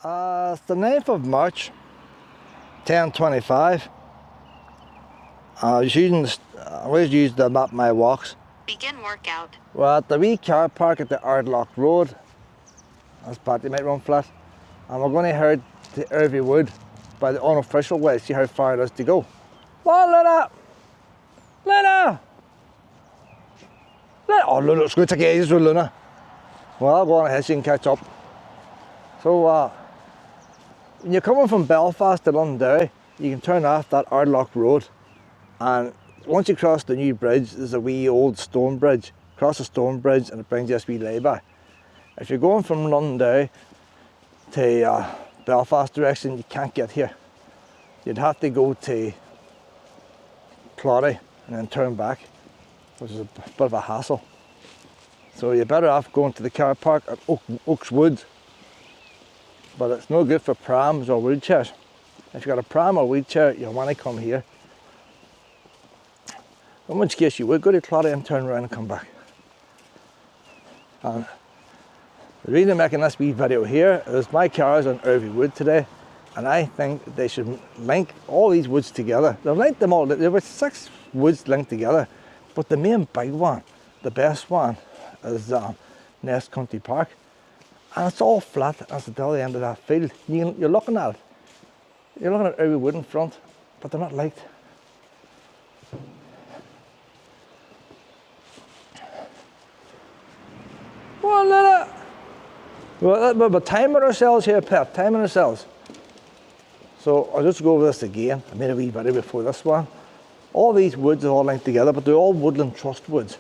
It's the 9th of March, 10:25. I always use the map my walks. Begin workout. We're at the wee car park at the Ardloch Road. That's Patty might run flat. And we're going to head to Irvie Wood by the unofficial way, see how far it is to go. Come on, Luna! Luna! Luna! Oh, Luna, it's going to take ages with Luna. Well, I'll go on ahead so you can catch up. So, when you're coming from Belfast to Londonderry, you can turn off that Ardloch Road, and once you cross the new bridge, there's a wee old stone bridge. Cross the stone bridge and it brings you a wee lay-by. If you're going from Londonderry to Belfast direction, you can't get here. You'd have to go to Cloddy and then turn back, which is a bit of a hassle. So you're better off going to the car park at Oaks Woods. But it's no good for prams or wheelchairs. If you've got a pram or wheelchair, you'll want to come here. In which case you would go to Cloddy and turn around and come back. And the reason I'm making this wee video here is my car is on Irvie Wood today, and I think they should link all these woods together. They've linked them all, there were 6 woods linked together, but the main big one, the best one, is Ness Country Park. And it's all flat, that's the end of that field. You're looking at it. You're looking at Irvie Wood in front, but they're not linked. Well, we're timing ourselves here, Pep, timing ourselves. So I'll just go over this again. I made a wee video before this one. All these woods are all linked together, but they're all Woodland Trust Woods.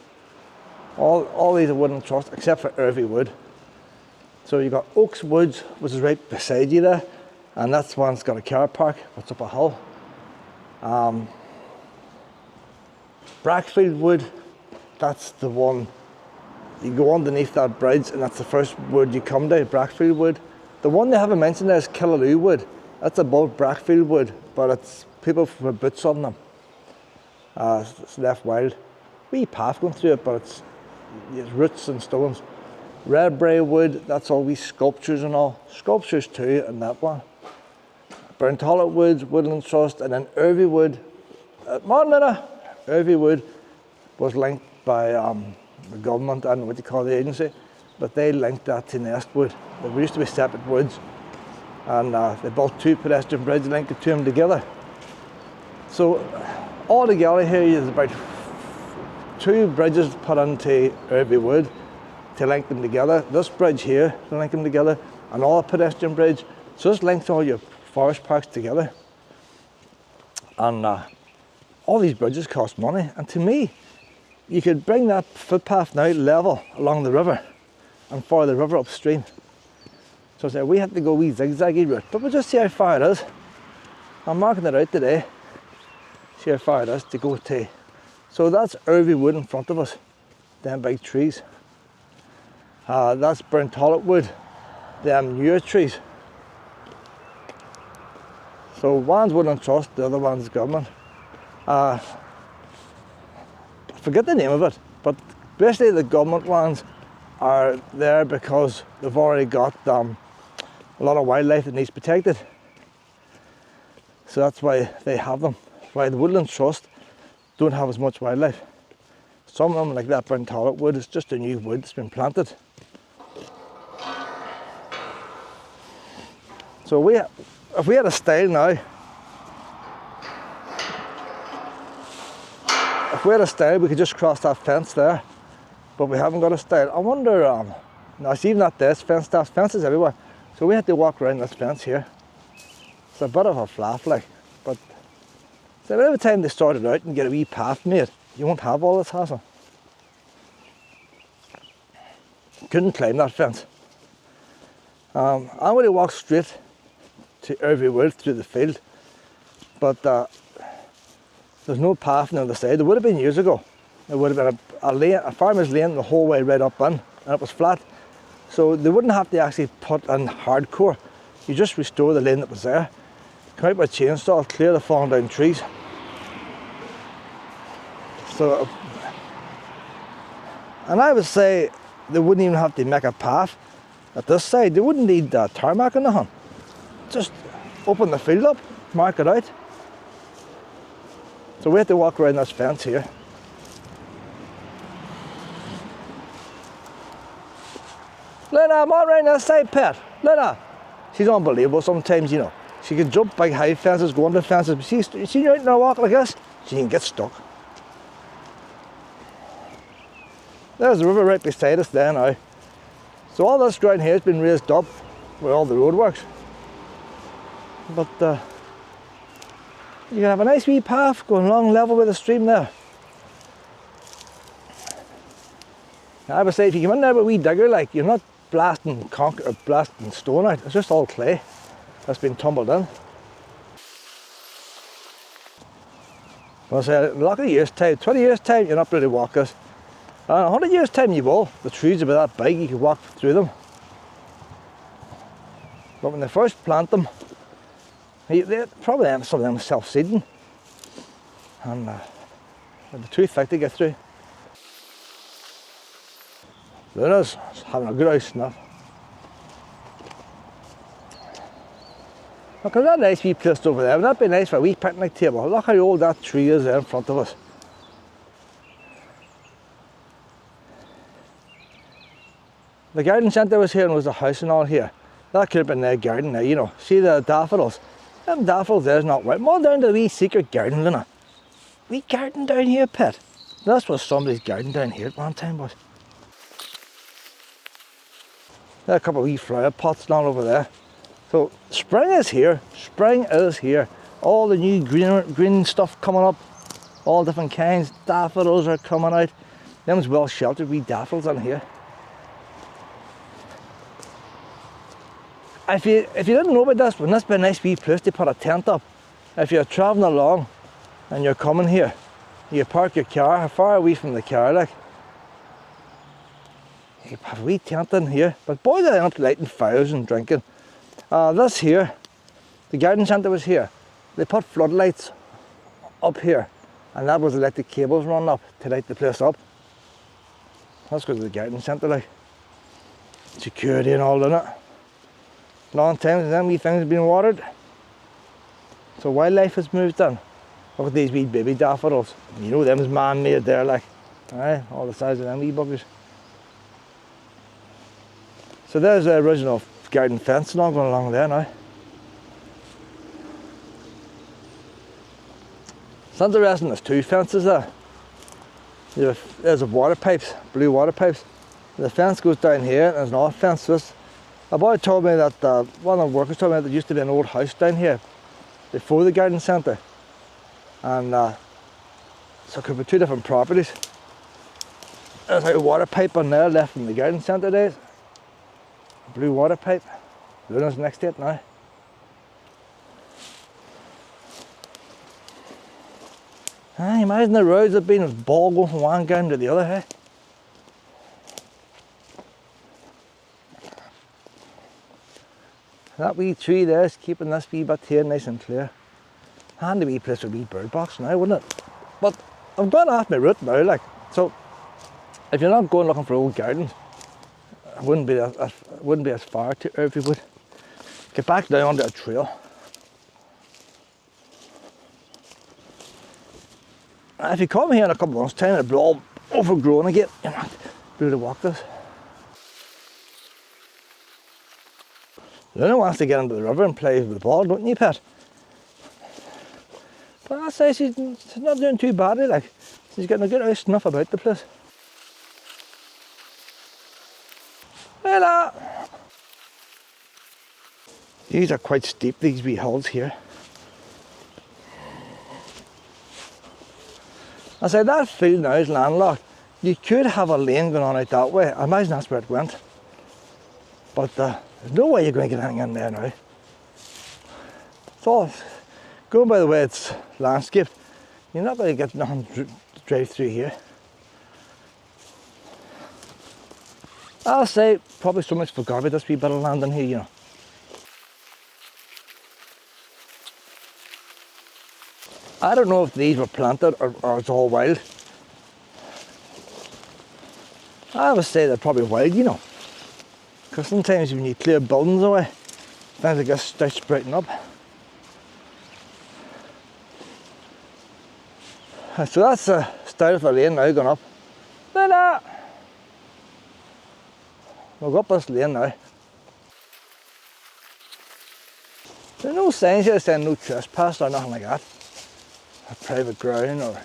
All these are Woodland Trust, except for Irvie Wood. So you've got Oaks Woods, which is right beside you there, and that's one that's got a car park, it's up a hill. Brackfield Wood, that's the one. You go underneath that bridge and that's the first wood you come to, Brackfield Wood. The one they haven't mentioned there is Killaloo Wood. That's above Brackfield Wood, but it's people with boots on them. It's left wild. Wee path going through it, but it's roots and stones. Redbrae Wood, that's all wee sculptures and all. Sculptures too in that one. Burtollet Woods, Woodland Trust, and then Irvie Wood. Irvie Wood was linked by the government, I don't know what you call the agency, but they linked that to Ness Wood. There used to be separate woods, and they built 2 pedestrian bridges linking to them together. So all together here is about 2 bridges put into Irvie Wood to link them together. This bridge here to link them together, and all a pedestrian bridge. So this links all your forest parks together. And all these bridges cost money, and to me, you could bring that footpath now level along the river and follow the river upstream. So we have to go wee zigzaggy route, but we'll just see how far it is. I'm marking it out today. See how far it is to go to. So that's Irvie Wood in front of us, them big trees. That's Burtollet Wood, them newer trees. So one's Woodland Trust, the other one's government. I forget the name of it, but basically the government ones are there because they've already got a lot of wildlife that needs protected. So that's why they have them. Why the Woodland Trust don't have as much wildlife. Some of them, like that Burtollet Wood, is just a new wood that's been planted. So if we had a style now, we could just cross that fence there, but we haven't got a style. I wonder, no, it's even not this fence, there's fences everywhere. So we had to walk around this fence here. It's a bit of a flaff, like, but so every time they sort it out and get a wee path made, you won't have all this hassle. Couldn't climb that fence. I'm going to walk straight to Irvie Wood through the field, but there's no path on the other side. There would have been years ago. There would have been a lane, a farmer's lane the whole way right up in, and it was flat. So they wouldn't have to actually put in hardcore. You just restore the lane that was there. Come out with a chainsaw, clear the fallen down trees. So, and I would say they wouldn't even have to make a path at this side. They wouldn't need tarmac on the hunt. just open the field up, mark it out. So we have to walk around this fence here. Lena, I'm on around this side, pet. Lena. She's unbelievable sometimes, you know. She can jump big high fences, go under fences, but you see her out in a walk like this, she can get stuck. There's the river right beside us there now. So all this ground here has been raised up with all the roadworks. But you can have a nice wee path going along level with the stream there. I would say if you come in there with a wee digger, like, you're not blasting concrete or blasting stone out, it's just all clay that's been tumbled in. Well, I say, in a years' time, 20 years' time, you're not ready to walk this. And 100 years' time, you will. The trees are about that big, you can walk through them. But when they first plant them, they probably some of them self-seeding. And they're too thick to get through. Luna's having a good old snuff. Look at that nice wee place over there. Wouldn't that be nice for a wee picnic table? Look how old that tree is there in front of us. The garden centre was here and was a house and all here. That could have been their garden there, you know. See the daffodils? Them daffodils there's not right. More down to the wee secret garden, Luna. Wee garden down here, pet. This was somebody's garden down here at one time, boys. There are a couple of wee flower pots down over there. So spring is here. Spring is here. All the new green stuff coming up. All different kinds. Daffodils are coming out. Them's well sheltered wee daffodils in here. If you didn't know about this, wouldn't this be a nice wee place to put a tent up? If you're travelling along and you're coming here, you park your car far away from the car, like. You have a wee tent in here, but boy, they aren't lighting fires and drinking. This here, the garden centre was here. They put floodlights up here, and that was electric cables running up to light the place up. That's because of the garden centre, like. Security and all in it. Long time since them wee things have been watered. So wildlife has moved in. Look at these wee baby daffodils. You know them is man-made there, like. Aye, all the size of them wee buggers. So there's the original garden fence going along there now. It's interesting, there's two fences there. There's water pipes, blue water pipes. The fence goes down here and there's another fence. A boy told me that, one of the workers told me that there used to be an old house down here before the garden centre. And so it could be two different properties. There's like a water pipe on there left from the garden centre days. A blue water pipe. Luna's next to it now. Imagine the roads have been a ball going from one garden to the other, hey? That wee tree there is keeping this wee bit here nice and clear. Handy wee place for a wee bird box now, wouldn't it? But I've gone off my route now, like, so if you're not going looking for old gardens, it wouldn't be as far to Irvywood. Get back down onto a trail. If you come here in a couple of months' time, it'll be all overgrown again. You're not able to walk this. Luna wants to get into the river and play with the ball, don't you, pet? But I say she's not doing too badly, like. She's getting a good old snuff about the place. Hello! These are quite steep, these wee hills here. I say that field now is landlocked. You could have a lane going on out that way. I imagine that's where it went. But there's no way you're going to get anything in there now. It's all, going by the way it's landscaped, you're not going to get nothing to drive through here. I'll say probably so much for garbage, this wee bit of land in here, you know. I don't know if these were planted or it's all wild. I would say they're probably wild, you know. Because sometimes when you clear buildings away, Things like this start sprouting up. So that's the start of the lane now going up. Ta-da! We'll go up this lane now. There's no signs here saying no trespass or nothing like that. Or private ground or...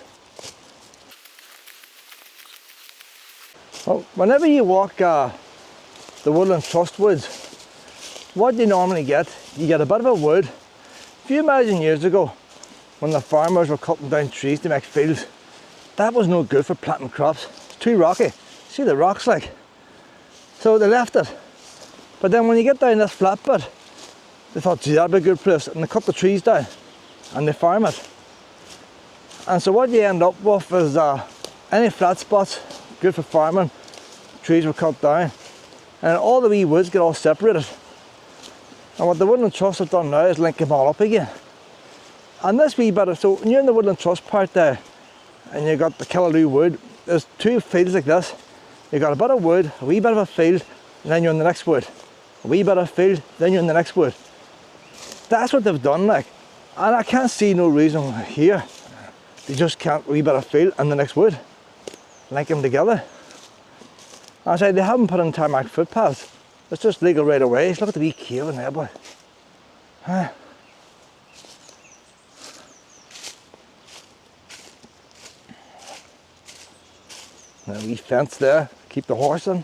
Well, whenever you walk the Woodland Trust Woods, what you normally get, you get a bit of a wood. If you imagine years ago, when the farmers were cutting down trees to make fields, that was no good for planting crops. It's too rocky. See the rocks like? So they left it. But then when you get down this flat bit, they thought, gee, that'd be a good place. And they cut the trees down and they farm it. And so what you end up with is any flat spots, good for farming, trees were cut down. And all the wee woods get all separated. And what the Woodland Trust have done now is link them all up again. And this wee bit of, so when you're in the Woodland Trust part there, and you've got the Killaloo wood, there's two fields like this. You've got a bit of wood, a wee bit of a field, and then you're in the next wood. A wee bit of field, then you're in the next wood. That's what they've done, like. And I can't see no reason here. They just can't, a wee bit of field and the next wood. Link them together. And I say they haven't put in tarmac footpaths. It's just legal right away. Look at the wee cave in there, boy. Huh? And a wee fence there, keep the horse in.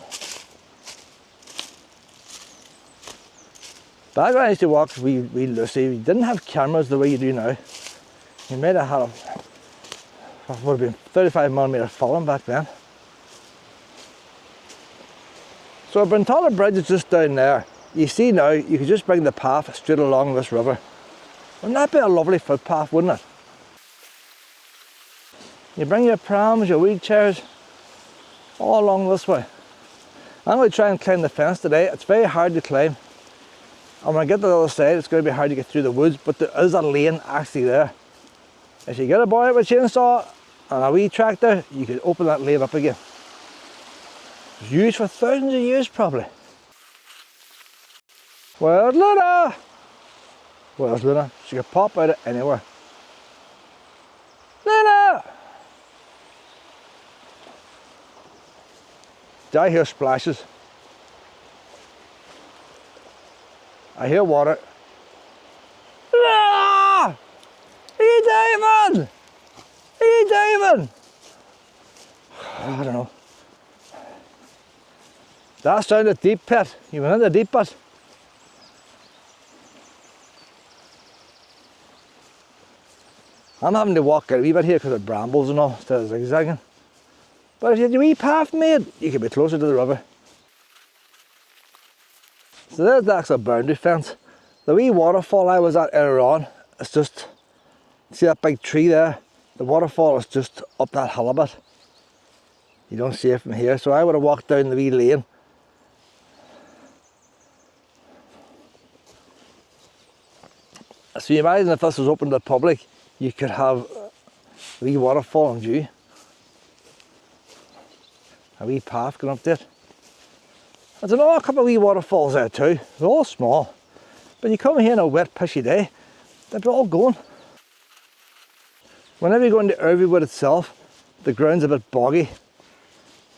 Back when I used to walk wee Lucy, we didn't have cameras the way you do now. You might have had what would have been 35mm film back then. So Burtollet Bridge is just down there. You see now, you could just bring the path straight along this river. Wouldn't that be a lovely footpath, wouldn't it? You bring your prams, your wheelchairs, all along this way. I'm going to try and climb the fence today. It's very hard to climb. And when I get to the other side, it's going to be hard to get through the woods, but there is a lane actually there. If you get a boy with a chainsaw and a wee tractor, you could open that lane up again. It's used for thousands of years probably. Where's Luna? Where's Luna? She could pop out of anywhere. Luna! Do I hear splashes? I hear water. Ah! Are you diving? Are you diving? I don't know. That sounded deep, pet. You went in the deep bit. I'm having to walk a wee bit here because of brambles and all, instead of zigzagging. But if you had a wee path made, you could be closer to the river. So there's the actual boundary fence. The wee waterfall I was at earlier on, it's just, see that big tree there? The waterfall is just up that hill a bit. You don't see it from here, so I would have walked down the wee lane. So you imagine if this was open to the public, you could have a wee waterfall in view. A wee path going up there. There's another couple of wee waterfalls there too. They're all small. But you come here on a wet, pishy day, they're all going. Whenever you go into Irvywood itself, the ground's a bit boggy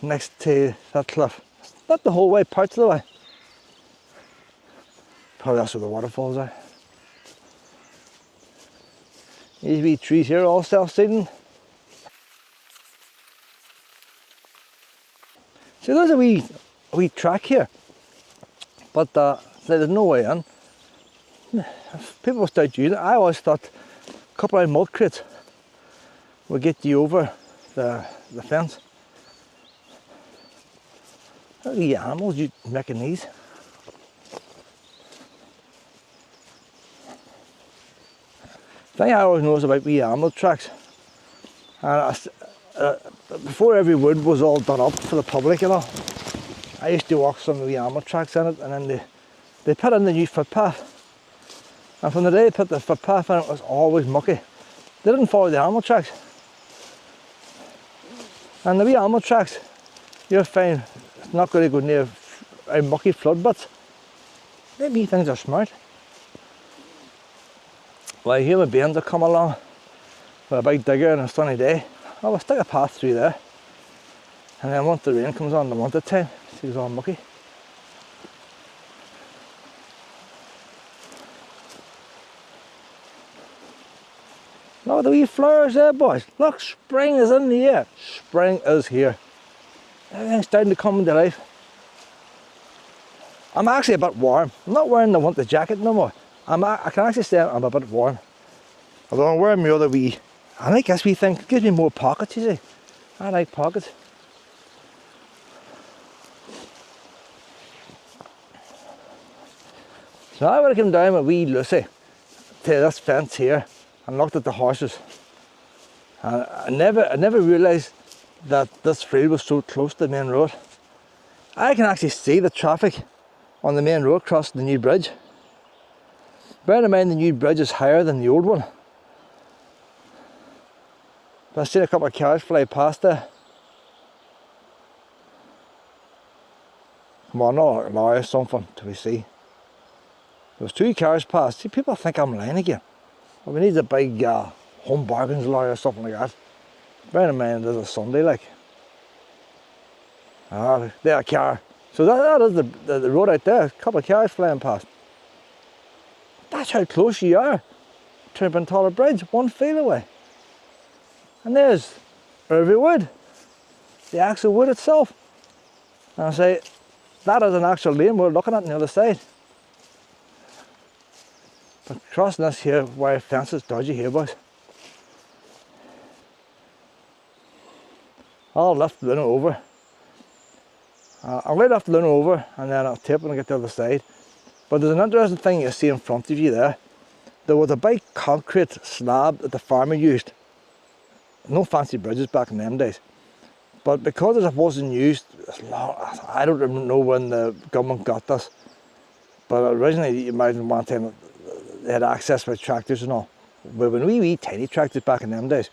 next to that cliff. Not the whole way, parts of the way. Probably that's where the waterfalls are. These wee trees here are all self-seeding. So there's a wee track here, but there's no way in. If people start using it, I always thought a couple of milk crates will get you over the fence. Look at the animals you making these. The thing I always noticed about wee animal tracks, and before every wood was all done up for the public, you know, I used to walk some of the animal tracks in it, and then they put in the new footpath. And from the day they put the footpath in, it was always mucky. They didn't follow the animal tracks. And the wee animal tracks, you'll find it's not going to go near mucky flood bits. Maybe things are smart. Well, human beings are coming along with a big digger on a sunny day. I will stick a path through there. And then once the rain comes on in the winter time, it seems all mucky. Look at the wee flowers there, boys. Look, spring is in the air. Spring is here. Everything's starting to come into life. I'm actually a bit warm. I'm not wearing the winter jacket no more. I can actually say I'm a bit warm. Although I'm wearing my other wee, I like this wee thing. It gives me more pockets, you see. I like pockets. So I would have come down with wee Lucy to this fence here and looked at the horses. And I never realised that this field was so close to the main road. I can actually see the traffic on the main road crossing the new bridge. Bearing in mind the new bridge is higher than the old one. But I've seen a couple of cars fly past there. Come on, not a lorry or something, till we see. There was 2 cars past. See, people think I'm lying again. Well, we need a big home bargains lorry or something like that. Bearing in mind there's a Sunday like. Ah, there a car. So that is the road out there. A couple of cars flying past. That's how close you are to Burtollet Bridge, 1 field away. And there's Febuary Wood, the actual wood itself. And I say, that is an actual lane we're looking at on the other side. But crossing this here wire fence is dodgy here, boys. I'll lift the linen over. I'll lift the linen over and then I'll tape when I get to the other side. But there's an interesting thing you see in front of you there. There was a big concrete slab that the farmer used. No fancy bridges back in them days. But because it wasn't used, I don't know when the government got this. But originally, you imagine one time they had access with tractors and all. But when wee tiny tractors back in them days.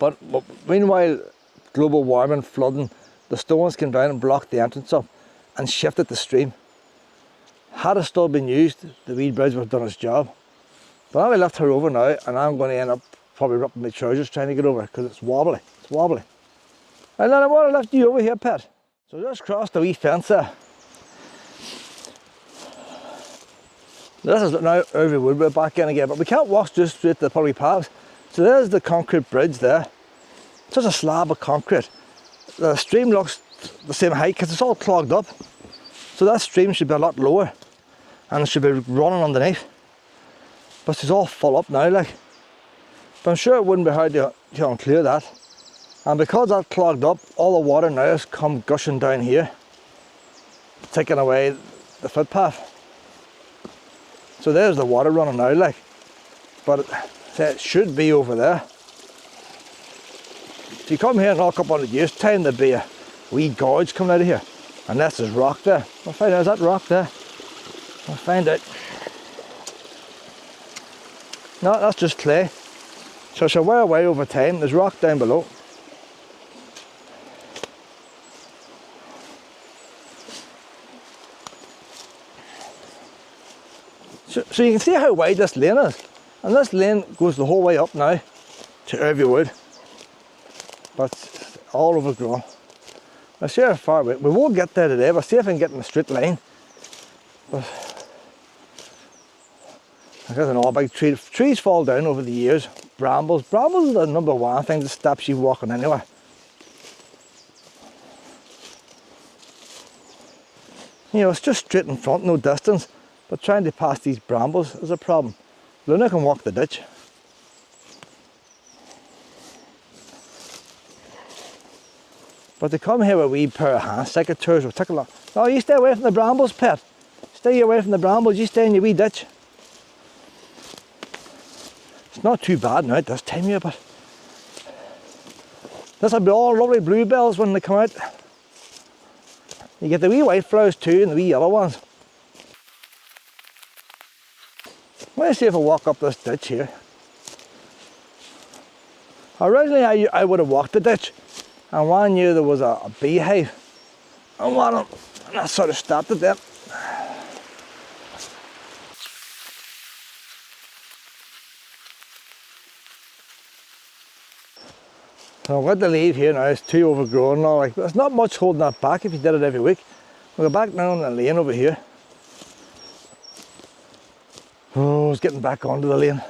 But meanwhile, global warming, flooding, the stones came down and blocked the entrance up and shifted the stream. Had it still been used, the wee bridge would have done its job. But I'm going to lift her over now and I'm going to end up probably ripping my trousers trying to get over because it's wobbly. It's wobbly. And then I want to lift you over here, pet. So just cross the wee fence there. This is now Febuary Wood, we're back in again, but we can't walk just straight to the public paths. So there's the concrete bridge there. It's just a slab of concrete. The stream looks the same height because it's all clogged up. So that stream should be a lot lower and it should be running underneath. But it's all full up now, like. But I'm sure it wouldn't be hard to unclear that. And because that's clogged up, all the water now has come gushing down here, taking away the footpath. So there's the water running now, like. But it should be over there. If you come here in a couple of years' time, there'll be a wee gorge coming out of here. And that's his rock there. We'll find out, is that rock there? We'll find out. No, that's just clay. So she'll wear away over time. There's rock down below. So you can see how wide this lane is. And this lane goes the whole way up now to Febuary Wood. But it's all overgrown. Let's see how far we won't get there today, but see if I can get in a straight line. But I don't know, big trees fall down over the years. Brambles are the number one thing that stops you walking anywhere. You know, it's just straight in front, no distance. But trying to pass these brambles is a problem. Luna can walk the ditch. But to come here with a wee pair of hand secateurs will take a lot. No, you stay away from the brambles, pet. Stay away from the brambles, you stay in your wee ditch. It's not too bad now at this time here, but this will be all lovely bluebells when they come out. You get the wee white flowers too and the wee yellow ones. Let's see if I walk up this ditch here. Originally I would have walked the ditch, and one year there was a beehive, and I sort of stopped it then. So I've got to leave here now, it's too overgrown now, like, but there's not much holding that back if you did it every week. We'll go back down the lane over here. Oh, it's getting back onto the lane.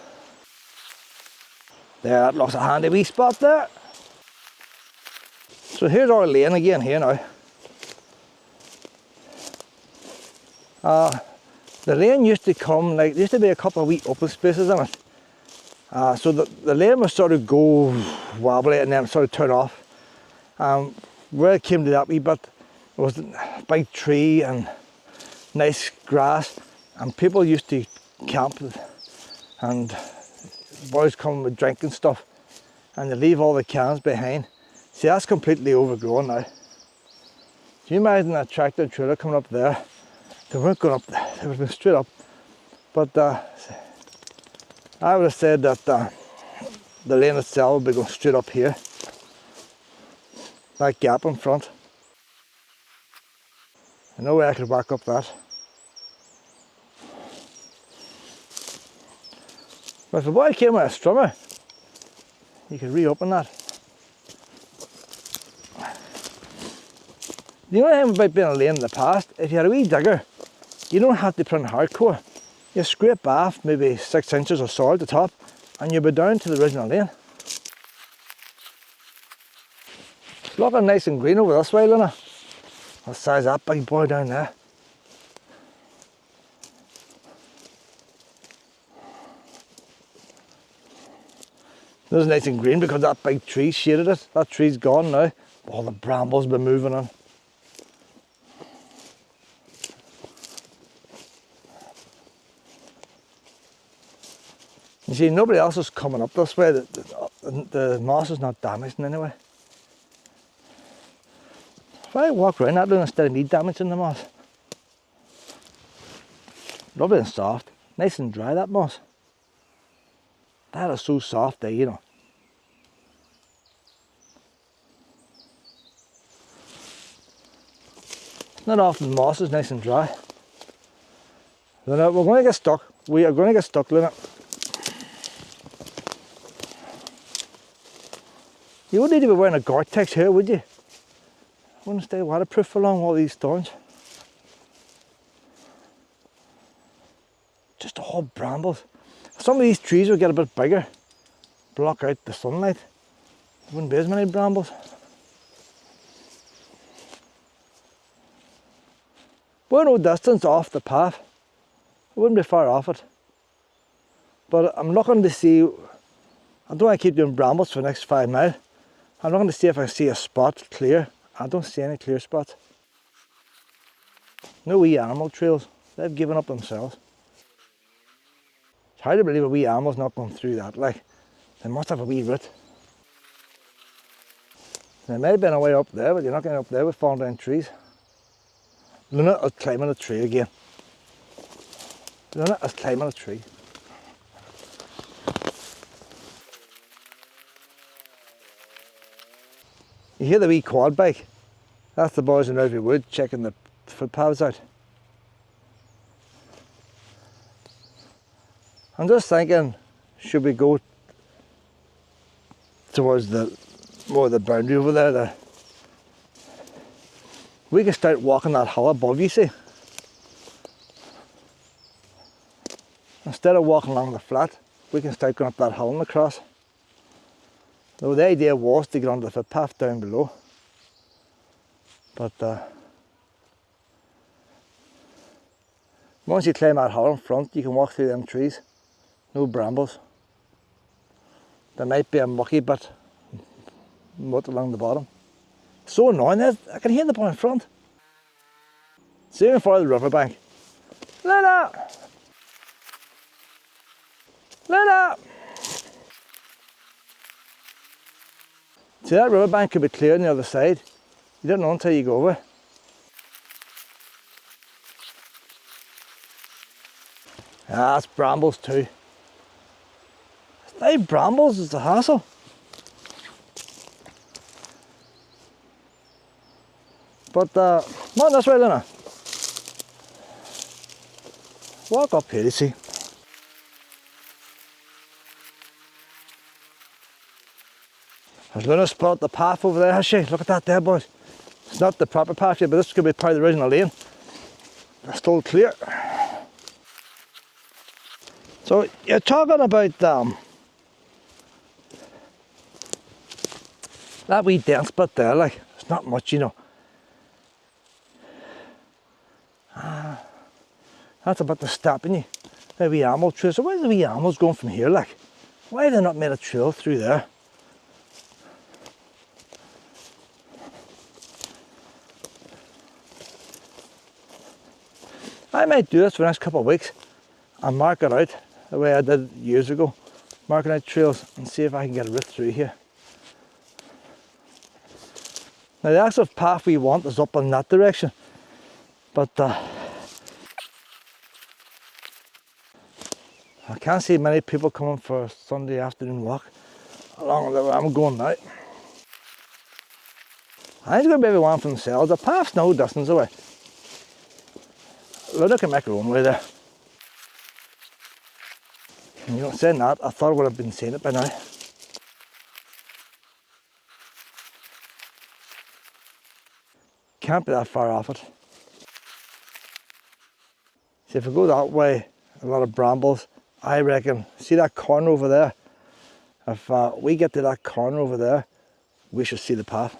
There, that looks a handy wee spot there. So here's our lane again here now. The lane used to come, like, there used to be a couple of wee open spaces in it. So the lane would sort of go wobbly and then sort of turn off. Where it came to that wee bit, there was a big tree and nice grass, and people used to camp, and boys come with drink and stuff, and they leave all the cans behind. See, that's completely overgrown now. Can you imagine that tractor and trailer coming up there? They weren't going up there, they would have been straight up. But I would have said that the lane itself would be going straight up here. That gap in front. I know where I could walk up that. But if a boy came with a strummer, you could reopen that. The only thing about being a lane in the past, if you had a wee digger, you don't have to put in hardcore. You scrape off maybe 6 inches of soil at the top, and you'll be down to the original lane. It's looking nice and green over this way, Luna. What size that big boy down there? It was nice and green because that big tree shaded it. That tree's gone now. All the brambles have been moving on. You see, nobody else is coming up this way. The moss is not damaged in any way. If I walk around that room instead of me damaging the moss. Lovely and soft. Nice and dry, that moss. That is so soft there, you know. It's not often moss is nice and dry. We're going to get stuck. We are going to get stuck, Luna. You wouldn't need to be wearing a Gore-Tex here, would you? Wouldn't stay waterproof for long, all these thorns. Just all brambles. Some of these trees would get a bit bigger, block out the sunlight. There wouldn't be as many brambles. We're no distance off the path. We wouldn't be far off it. But I'm looking to see, I don't want to keep doing brambles for the next 5 miles. I'm looking to see if I see a spot clear. I don't see any clear spots. No wee animal trails. They've given up themselves. It's hard to believe a wee animal's not going through that. Like, they must have a wee route. There may have been a way up there, but you're not getting up there with falling down trees. Luna is climbing a tree again. Luna is climbing a tree. You hear the wee quad bike? That's the boys in Febuary Wood checking the footpaths out. I'm just thinking, should we go towards more of the boundary over there? We can start walking that hill above, you see. Instead of walking along the flat, we can start going up that hill and across. Now, the idea was to get onto the footpath down below. But once you climb that hill in front, you can walk through them trees. No brambles. There might be a mucky bit mud along the bottom. So annoying, I can hear the boy in front. Same for the riverbank. Luna! Luna! See, that riverbank could be clear on the other side. You don't know until you go over. Ah, that's brambles too. 5 brambles is a hassle. But come on this way, Luna. Walk up here, you see. There's Luna spotted the path over there, has she? Look at that there, boys. It's not the proper path yet, but this could be part of the original lane. They're still clear. So you're talking about that wee dense bit there, like, it's not much, you know. That's about the stopping you. The wee animal trail. So where's the wee animals going from here, like? Why have they not made a trail through there? I might do this for the next couple of weeks and mark it out the way I did years ago. Marking out trails and see if I can get a route through here. Now the actual path we want is up in that direction, but I can't see many people coming for a Sunday afternoon walk along the way I'm going now. I think it's going to be everyone for themselves. The path's no distance away. Luna can make her own way there. And you know, saying that, I thought I would have been seeing it by now. Can't be that far off it. See, if we go that way, a lot of brambles, I reckon, see that corner over there? If we get to that corner over there, we should see the path.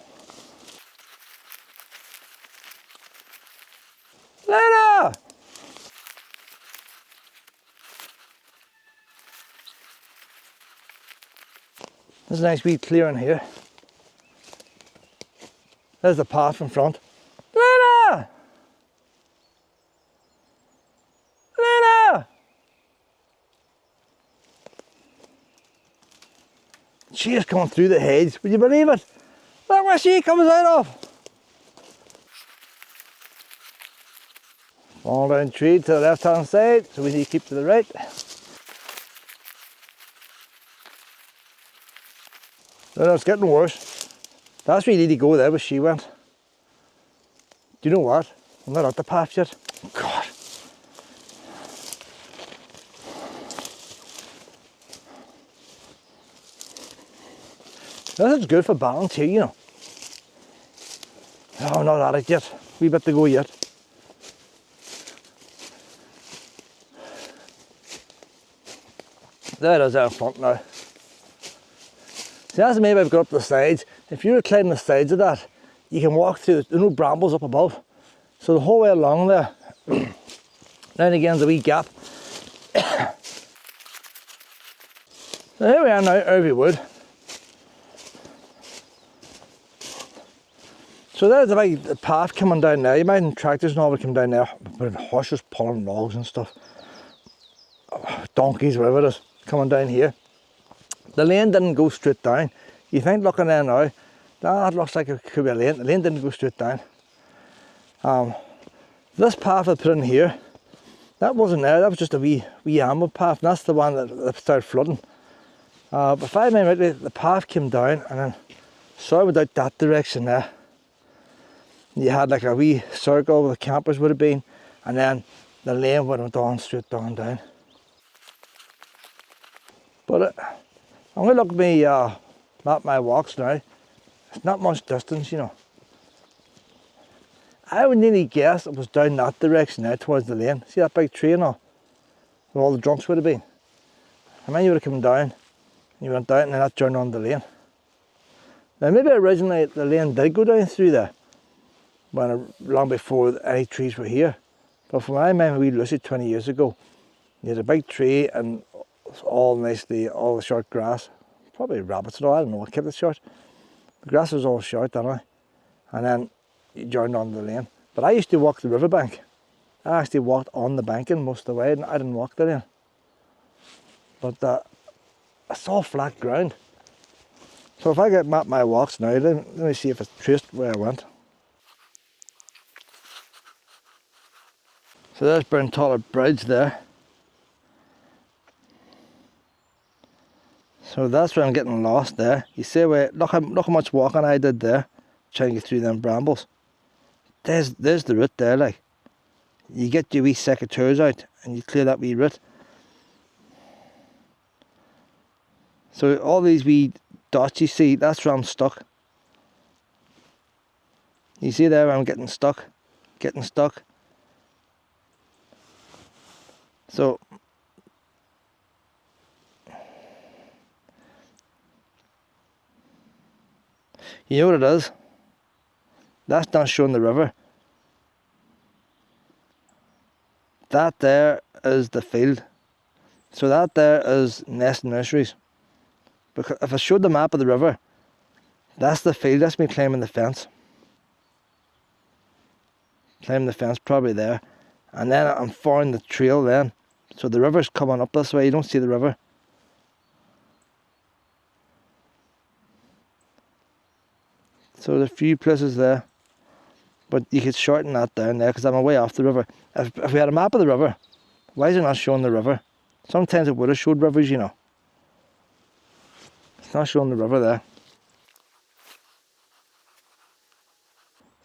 Luna! There's a nice wee clearing here. There's the path in front. Luna! Luna! She is coming through the hedge. Would you believe it? Look where she comes out of. Fall down tree to the left hand side, so we need to keep to the right. No, it's getting worse. That's where you need to go there where she went. Do you know what? I'm not at the path yet. God. This is good for balance here, you know. Oh, not at it yet. Wee bit to go yet. There it is out in front now. See, that's maybe I've got up the sides. If you were climbing the sides of that, you can walk through the no brambles up above. So the whole way along there, now and again there's a wee gap. So here we are now, Irvy Wood. So there's a big path coming down there. You imagine tractors and all would come down there, but horses pulling logs and stuff. Donkeys, whatever it is, coming down here. The lane didn't go straight down. You think looking there now, that looks like it could be a lane. The lane didn't go straight down. This path I put in here, that wasn't there. That was just a wee animal path. And that's the one that started flooding. But if I remember rightly, the path came down and then sort of out that direction there. You had like a wee circle where the campers would have been, and then the lane would have gone straight down. But I'm going to look at me map my walks now. It's not much distance, you know. I would nearly guess it was down that direction there towards the lane. See that big tree and all? Where all the drunks would have been. And then you would have come down, and you went down and then that turned on the lane. Now maybe originally the lane did go down through there, long before any trees were here. But from what I remember, we Lucy 20 years ago, you had a big tree and all nicely, all the short grass, probably rabbits and all, I don't know what kept it short. The grass was all short anyway, and then you joined on the lane. But I used to walk the riverbank. I actually walked on the banking most of the way, and I didn't walk the lane. But it's all flat ground. So if I get map my walks now, let me see if it's traced where I went. So there's Burtollet Bridge there. So that's where I'm getting lost there. You see where, look how much walking I did there, trying to get through them brambles. There's the route there, like. You get your wee secateurs out and you clear that wee route. So all these wee dots you see, that's where I'm stuck. You see there where I'm getting stuck. So you know what it is? That's not showing the river. That there is the field. So that there is Ness Nurseries. Because if I showed the map of the river, that's the field, that's me climbing the fence. Climbing the fence probably there. And then I'm following the trail then. So the river's coming up this way, you don't see the river. So there's a few places there. But you could shorten that down there because I'm away off the river. If we had a map of the river, why is it not showing the river? Sometimes it would have showed rivers, you know. It's not showing the river there.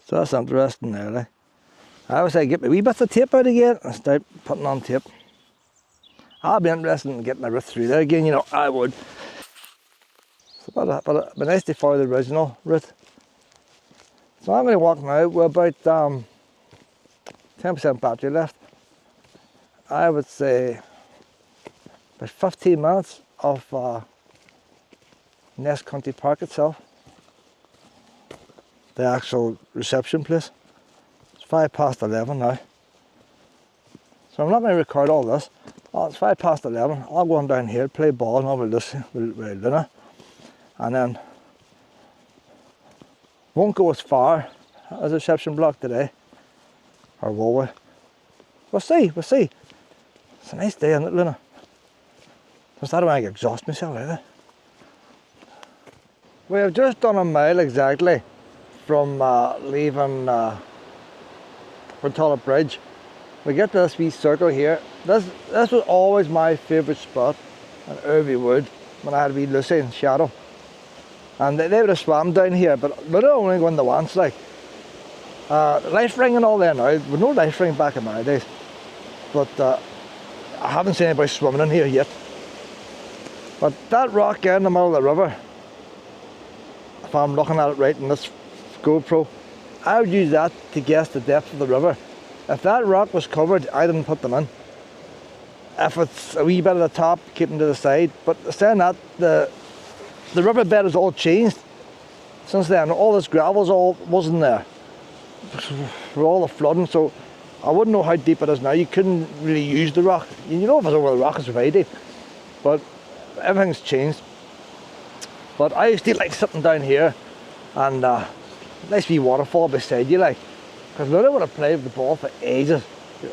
So that's interesting there, like. I always say get my wee bits of tape out again and start putting on tape. I'll be interested in getting a route through there again, you know, I would. So, but it'd be nice to follow the original route. So I'm going to walk now. We're about 10% battery left. I would say about 15 minutes of Ness Country Park itself. The actual reception place. It's 11:05 now. So I'm not going to record all this. Oh, it's 11:05. I'll go on down here, play ball, and I'll with Luna. And then won't go as far as the reception block today. Or will we? We'll see. It's a nice day, isn't it, Luna? Just I don't want to exhaust myself either. We have just done a mile exactly from leaving Burtollet Bridge. We get to this wee circle here. This was always my favourite spot in Irvy Wood when I had wee Lucy and Shadow. And they would have swam down here, but they're only going the once, like. Life ring and all there now. With no life ring back in my days. But I haven't seen anybody swimming in here yet. But that rock there in the middle of the river, if I'm looking at it right in this GoPro, I would use that to guess the depth of the river. If that rock was covered, I didn't put them in. If it's a wee bit at the top, keep them to the side. But saying that, the riverbed has all changed since then. All this gravel's all wasn't there for all the flooding, so I wouldn't know how deep it is now. You couldn't really use the rock. You know if it's over the rock, it's very deep. But everything's changed. But I used to like sitting down here and nice wee waterfall beside you, like, because Luna would have played with the ball for ages,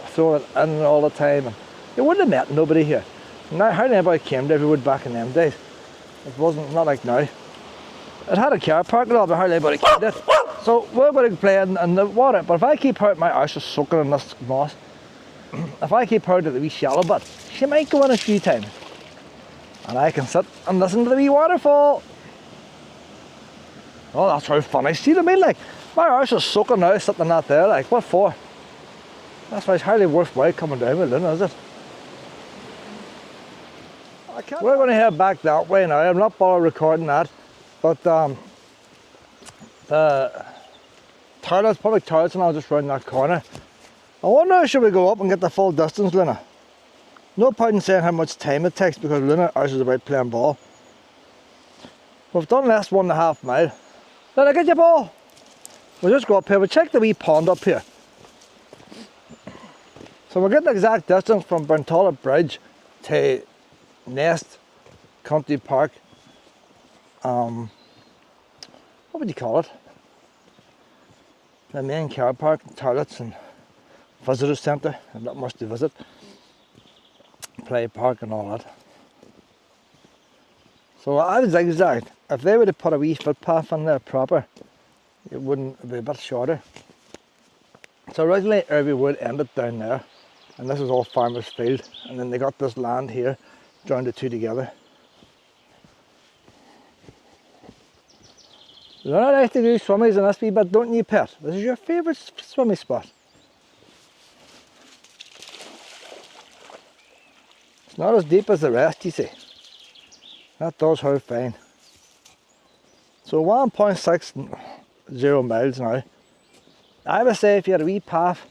throwing it in all the time, and you wouldn't have met nobody here. Now, hardly anybody came to Everwood back in them days. It wasn't, not like now. It had a car park and all, but hardly anybody came to it. So we're going to play in the water, but if I keep her, my arse is soaking in this moss. If I keep her to the wee shallow bit, she might go in a few times. And I can sit and listen to the wee waterfall. Oh, that's how funny. See what I mean? Like, my arse is soaking now, sitting out there. Like, what for? That's why it's hardly worthwhile coming down with Luna, is it? We're going to head back that way now. I'm not bothered recording that. But the toilets, public toilets, and I'll just round that corner. I wonder, should we go up and get the full distance, Luna? No point in saying how much time it takes because Luna is about playing ball. We've done less 1.5 miles. Luna, get your ball. We'll just go up here. We'll check the wee pond up here. So we'll get the exact distance from Burtollet Bridge to Ness Country Park. What would you call it? The main car park, toilets and visitor centre. There's not much to visit. Play park and all that. So I zigzagged. If they would have put a wee footpath in there proper, it wouldn't be a bit shorter. So originally Irvy Wood ended down there, and this is all farmers' field, and then they got this land here, joined the two together. You don't like to do swimmies in this wee bit, don't you, pet? This is your favourite swimmy spot. It's not as deep as the rest, you see. That does hold fine. So 1.60 miles now. I would say if you had a wee path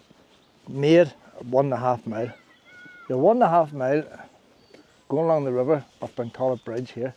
made 1.5 mile. You're 1.5 mile going along the river up Burtollet Bridge here.